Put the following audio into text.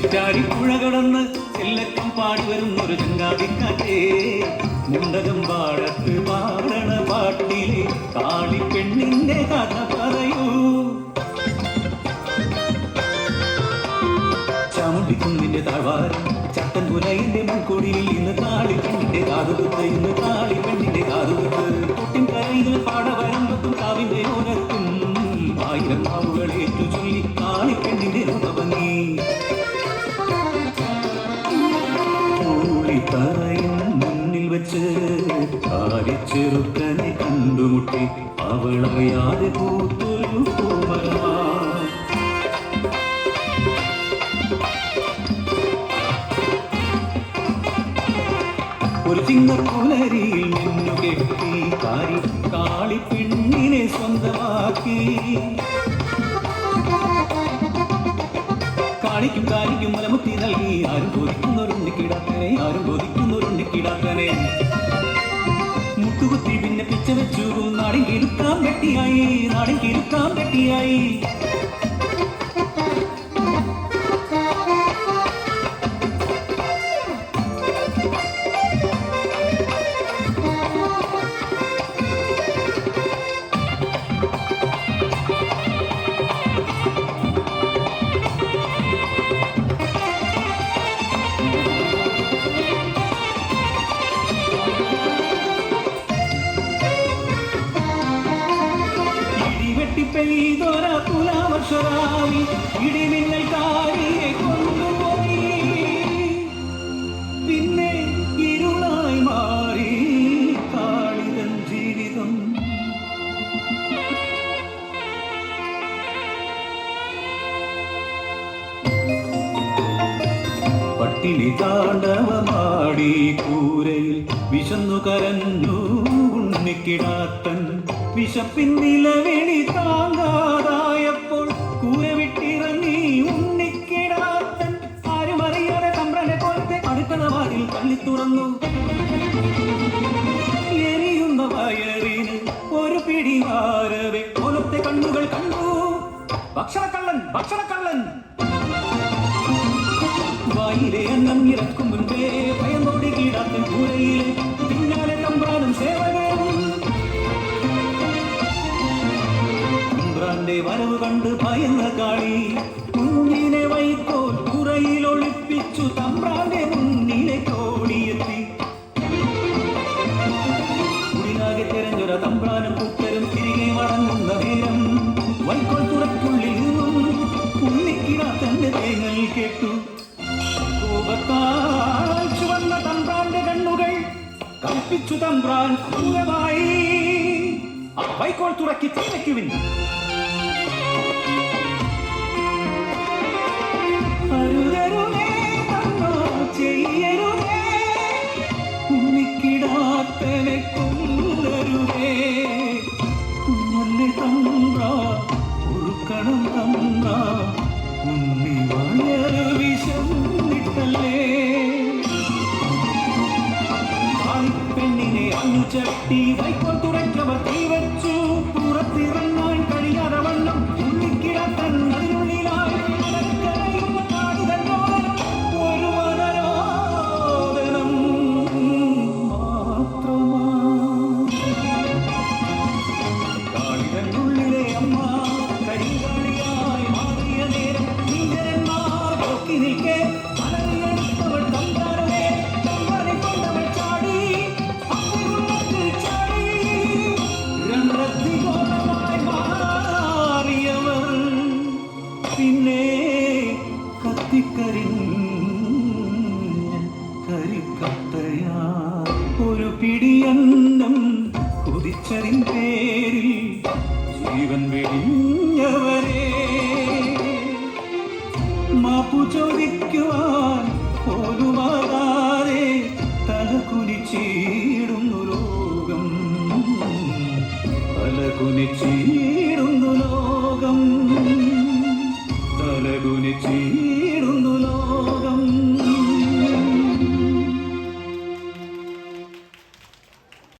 ചിറ്റാടിപ്പുഴ കടന്ന് ചെല്ലക്കം പാടി വരുന്നൊരു ചങ്ങാതിക്കാറ്റേ, മുണ്ടകം പാടത്ത് പാടണ പാട്ടിലെ കാളിപ്പെണ്ണിന്റെ കഥ പറയൂ. ചാമുണ്ടിക്കുന്നിന്റെ താഴ്വാരം ചട്ടൻ പുലയിന്റെ മുൻകൊടിയിൽ ഇന്ന് കാളിപ്പെണ്ണിന്റെ കാതുകുത്ത്, ഇന്ന് കാളിപ്പെണ്ണിന്റെ കാതുകുത്ത്. തൊട്ടിൻ കരയിൽ പാടവരമ്പത്തും കാവിന്റെ ഓരത്തും ആയിരം നാവുകൾ ഏറ്റു ചൊല്ലി കാളിപ്പെണ്ണിന്റെ രൂപഭംഗി. തറയും മുന്നിൽ വെച്ച് കാലിച്ചെറുക്കനെ കണ്ടുമുട്ടി അവളറിയാതെ പൂത്തൊരു പൂമരമാ. ഒരു ചിങ്ങപ്പുലരിയിൽ നിന്നു കെട്ടി കാളിപ്പെണ്ണിനെ സ്വന്തമാക്കി. കാണിക്കും കാലിക്കും മലമുത്തി നൽകി ആരും ബോധിക്കുന്നൊരുണ്ണിക്കിടാക്കനെ, ആരും ബോധിക്കുന്നൊരുണ്ണിക്കിടാക്കനെ. മുട്ടുകുത്തി പിന്നെ പിച്ച വെച്ചു നാടിൻ കിരുക്കാൻ കെട്ടിയായി, നാടിൻ കിരുക്കാൻ കെട്ടിയായി. പെയ്തൊര തുലാവർഷരാവി ഇടിമിന്നൽ കാരിയെ കൊണ്ടുപോയി, പിന്നെ ഇരുളായി മാറി കാളിതൻ ജീവിതം. പട്ടിണി താണ്ഡവമാടി കൂരയിൽ വിശന്നു കരഞ്ഞു ഉണ്ണിക്കിടാത്തൻ. വിശപ്പിൻ നിലവിളി താങ്ങാതായപ്പോൾ കൂര വിട്ടിറങ്ങി ഉണ്ണിക്കിടാത്തൻ. ആരും അറിയാതെ തമ്പ്രനെ പോലത്തെ അടുക്കള വാതിൽ തള്ളി തുറന്നു. എരിയുന്ന വയറിന് ഒരു പിടി ആരവെ പോലത്തെ കണ്ണുകൾ കണ്ടു. ഭക്ഷണക്കള്ളൻ, ഭക്ഷണക്കള്ളൻ. വായിലെ അന്നം ഇറക്കും മുൻപേ ഭയന്നോടി കീടാത്തൻ കൂരയിലെ പിന്നാലെ തമ്പ്രാനും സേവകരും. തമ്പ്രാന്റെ വരവ് കണ്ട് ഭയന്ന കാളി കുഞ്ഞിനെ വൈക്കോൽ പുറയിൽ ഒളിപ്പിച്ചു തമ്പ്രാന്റെ മുന്നിലേക്ക് ഓടിയെത്തി. കുടിനാകെ തെരഞ്ഞൊര തമ്പ്രാനും കുക്കരും തിരികെ മടങ്ങുന്ന നേരം വൈക്കോൽ തുറക്കുള്ളിൽ നിന്നും ഉണ്ണിക്കിടാത്തന്റെ തേങ്ങൽ കേട്ടു. കോപത്താൽ ചുവന്ന തമ്പ്രാന്റെ കണ്ണുകൾ കൽപ്പിച്ചു തമ്പ്രാൻ ക്രൂരമായി. വൈക്കോൽ തുറക്കി തീവയ്ക്കുവിൻ. ചെയ്യരുതേ, ഉണ്ണിക്കിടാത്തനെ കൊല്ലരുതേ. കുഞ്ഞല്ലേ തമ്പ്ര, ഒഴുക്കണം തമ്പ്ര, ഉണ്ണി വയറ് വിശന്നിട്ടല്ലേ. കാളിപ്പെണ്ണിനെ അഞ്ഞുചട്ടി വൈക്കോൽ തുറച്ചവർ തീവച്ചു. പുറത്തിറങ്ങാൻ കഴിയാതെ വണ്ണം ഉണ്ണിക്കിടാത്തൻ അതിനുള്ളിലായി ഒരു പിടിയന്നം കുതിച്ചതിൻ പേരിൽ ജീവൻ വെടിഞ്ഞവരെ മാപ്പു ചോദിക്കുവാൻ പോലുമാകാതെ തലകുനിച്ചിടുന്നു ലോകം, തലകുനിച്ചീ